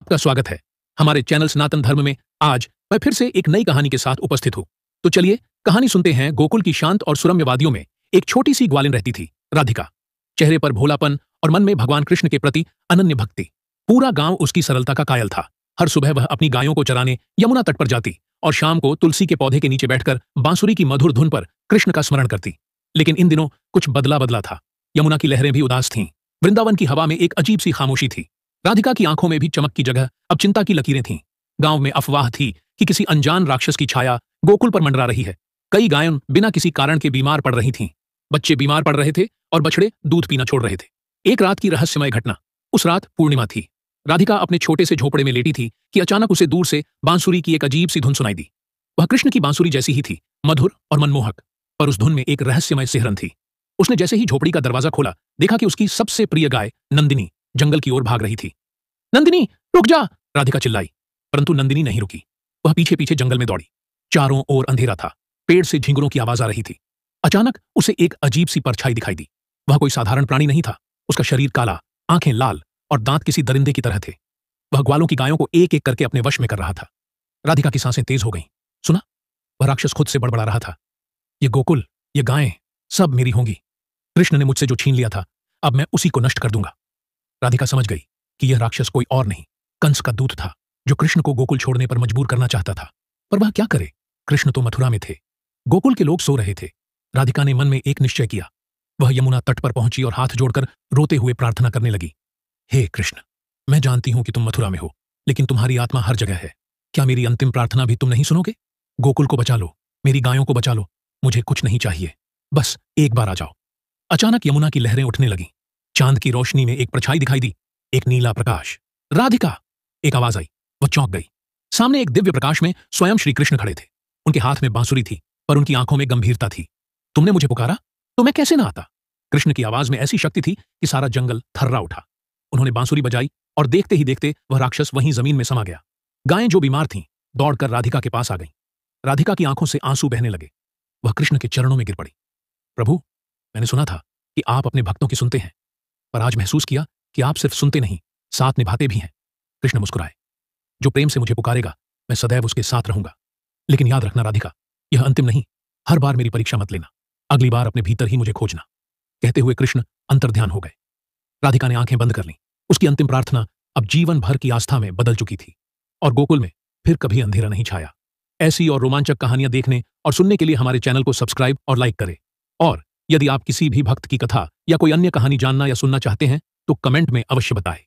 आपका स्वागत है हमारे चैनल सनातन धर्म में। आज मैं फिर से एक नई कहानी के साथ उपस्थित हूँ। तो चलिए कहानी सुनते हैं। गोकुल की शांत और सुरम्य वादियों में एक छोटी सी ग्वालिन रहती थी, राधिका। चेहरे पर भोलापन और मन में भगवान कृष्ण के प्रति अनन्य भक्ति। पूरा गांव उसकी सरलता का कायल था। हर सुबह वह अपनी गायों को चराने यमुना तट पर जाती और शाम को तुलसी के पौधे के नीचे बैठकर बांसुरी की मधुर धुन पर कृष्ण का स्मरण करती। लेकिन इन दिनों कुछ बदला बदला था। यमुना की लहरें भी उदास थीं। वृंदावन की हवा में एक अजीब सी खामोशी थी। राधिका की आंखों में भी चमक की जगह अब चिंता की लकीरें थीं। गांव में अफवाह थी कि किसी अनजान राक्षस की छाया गोकुल पर मंडरा रही है। कई गायें बिना किसी कारण के बीमार पड़ रही थीं। बच्चे बीमार पड़ रहे थे और बछड़े दूध पीना छोड़ रहे थे। एक रात की रहस्यमय घटना। उस रात पूर्णिमा थी। राधिका अपने छोटे से झोपड़े में लेटी थी कि अचानक उसे दूर से बांसुरी की एक अजीब सी धुन सुनाई दी। वह कृष्ण की बांसुरी जैसी ही थी, मधुर और मनमोहक, पर उस धुन में एक रहस्यमय सिहरन थी। उसने जैसे ही झोपड़ी का दरवाजा खोला, देखा कि उसकी सबसे प्रिय गाय नंदिनी जंगल की ओर भाग रही थी। नंदिनी, रुक जा! राधिका चिल्लाई, परंतु नंदिनी नहीं रुकी। वह पीछे पीछे जंगल में दौड़ी। चारों ओर अंधेरा था। पेड़ से झिंगुरों की आवाज आ रही थी। अचानक उसे एक अजीब सी परछाई दिखाई दी। वह कोई साधारण प्राणी नहीं था। उसका शरीर काला, आंखें लाल और दांत किसी दरिंदे की तरह थे। वह ग्वालों की गायों को एक एक करके अपने वश में कर रहा था। राधिका की सांसें तेज हो गईं। सुना, वह राक्षस खुद से बड़बड़ा रहा था। ये गोकुल, ये गायें, सब मेरी होंगी। कृष्ण ने मुझसे जो छीन लिया था, अब मैं उसी को नष्ट कर दूंगा। राधिका समझ गई कि यह राक्षस कोई और नहीं, कंस का दूत था, जो कृष्ण को गोकुल छोड़ने पर मजबूर करना चाहता था। पर वह क्या करे? कृष्ण तो मथुरा में थे। गोकुल के लोग सो रहे थे। राधिका ने मन में एक निश्चय किया। वह यमुना तट पर पहुंची और हाथ जोड़कर रोते हुए प्रार्थना करने लगी। हे कृष्ण, मैं जानती हूं कि तुम मथुरा में हो, लेकिन तुम्हारी आत्मा हर जगह है। क्या मेरी अंतिम प्रार्थना भी तुम नहीं सुनोगे? गोकुल को बचा लो, मेरी गायों को बचा लो। मुझे कुछ नहीं चाहिए, बस एक बार आ जाओ। अचानक यमुना की लहरें उठने लगीं। चांद की रोशनी में एक परछाई दिखाई दी, एक नीला प्रकाश। राधिका! एक आवाज आई। वह चौंक गई। सामने एक दिव्य प्रकाश में स्वयं श्री कृष्ण खड़े थे। उनके हाथ में बांसुरी थी, पर उनकी आंखों में गंभीरता थी। तुमने मुझे पुकारा तो मैं कैसे ना आता? कृष्ण की आवाज में ऐसी शक्ति थी कि सारा जंगल थर्रा उठा। उन्होंने बांसुरी बजाई और देखते ही देखते वह राक्षस वहीं जमीन में समा गया। गायें जो बीमार थीं, दौड़कर राधिका के पास आ गईं। राधिका की आंखों से आंसू बहने लगे। वह कृष्ण के चरणों में गिर पड़ी। प्रभु, मैंने सुना था कि आप अपने भक्तों की सुनते हैं, पर आज महसूस किया कि आप सिर्फ सुनते नहीं, साथ निभाते भी हैं। कृष्ण मुस्कुराए। जो प्रेम से मुझे पुकारेगा, मैं सदैव उसके साथ रहूंगा। लेकिन याद रखना राधिका, यह अंतिम नहीं। हर बार मेरी परीक्षा मत लेना। अगली बार अपने भीतर ही मुझे खोजना। कहते हुए कृष्ण अंतर्ध्यान हो गए। राधिका ने आंखें बंद कर लीं। उसकी अंतिम प्रार्थना अब जीवन भर की आस्था में बदल चुकी थी और गोकुल में फिर कभी अंधेरा नहीं छाया। ऐसी और रोमांचक कहानियां देखने और सुनने के लिए हमारे चैनल को सब्सक्राइब और लाइक करें। और यदि आप किसी भी भक्त की कथा या कोई अन्य कहानी जानना या सुनना चाहते हैं तो कमेंट में अवश्य बताएं।